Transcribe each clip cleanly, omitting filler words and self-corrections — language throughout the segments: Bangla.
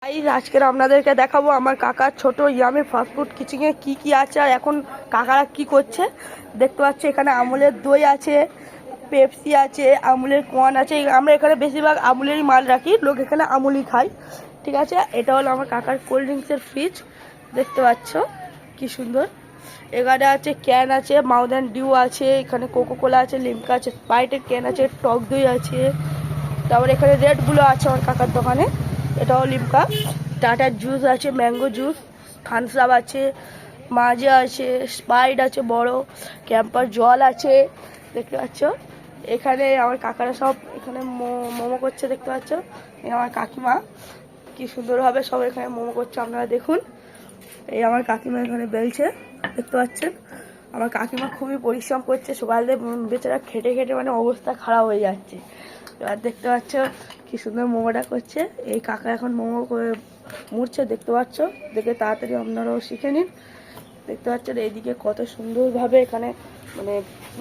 আজকের আপনাদেরকে দেখাবো আমার কাকার ছোট ইয়ামি ফাস্টফুড কিচেনে কি কি আছে আর এখন কাকারা কি করছে দেখতে পাচ্ছি। এখানে আমুলের দই আছে, পেপসি আছে, আমুলের কর্ন আছে। আমরা এখানে বেশিরভাগ আমুলেরই মাল রাখি, লোক এখানে আমুলই খায়। ঠিক আছে, এটা হলো আমার কাকার কোল্ড ড্রিঙ্কসের ফ্রিজ, দেখতে পাচ্ছ কি সুন্দর। এখানে আছে ক্যান আছে, মাউথ ডিউ আছে, এখানে কোকোকোলা আছে, লিমকা আছে, স্প্রাইটের ক্যান আছে, টক দই আছে। তারপরে এখানে রেডগুলো আছে আমার কাকার দোকানে, এটাও লিমকা। টাটার জুস আছে, ম্যাঙ্গো জুস, থামস আপ আছে, মাজা আছে, স্প্রাইট আছে বড়, ক্যাম্পার জল আছে, দেখতে পাচ্ছ। এখানে আমার কাকারা সব এখানে মোমো করছে, দেখতে পাচ্ছ। আমার কাকিমা কি সুন্দরভাবে সব এখানে মোমো করছে, আপনারা দেখুন। এই আমার কাকিমা এখানে বেলছে, দেখতে পাচ্ছেন। আমার কাকিমা খুবই পরিশ্রম করছে, সকালে বেচারা খেটে খেটে মানে অবস্থা খারাপ হয়ে যাচ্ছে। এবার দেখতে পাচ্ছ কি সুন্দর মোমোটা করছে। এই কাকা এখন মোমো করে মুড়ছে, দেখতে পাচ্ছ। দেখে তাড়াতাড়ি আপনারাও শিখে নিন। দেখতে পাচ্ছেন এইদিকে কত সুন্দরভাবে এখানে মানে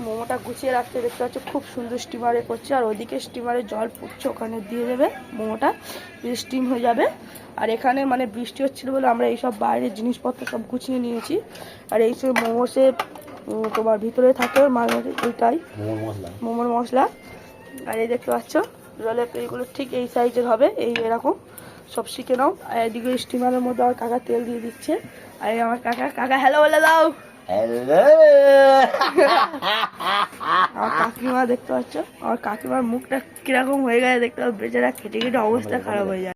মোমোটা গুছিয়ে রাখতে, দেখতে পাচ্ছ খুব সুন্দর স্টিমারে করছে। আর ওদিকে স্টিমারে জল ফুটছে, ওখানে দিয়ে দেবে মোমোটা, স্টিম হয়ে যাবে। আর এখানে মানে বৃষ্টি হচ্ছিলো বলে আমরা এইসব বাইরের জিনিসপত্র সব গুছিয়ে নিয়েছি। আর এই সব মোমোসে তোমার ভিতরে থাকে এইটাই মোমোর মশলা। আর এই দেখতে পাচ্ছ জলের এইগুলো ঠিক এই সাইজের হবে, এই এরকম সব শিখে নাও। আর এদিকে স্টিমারের মধ্যে আমার কাকা তেল দিয়ে দিচ্ছে। আর আমার কাকা হ্যালো বলে দাও। আমার কাকিমা দেখতে পাচ্ছ, আমার কাকিমার মুখটা কিরকম হয়ে গেছে দেখতে পাচ্ছ, বেচারা খেটে খেটে অবস্থা খারাপ হয়ে যায়।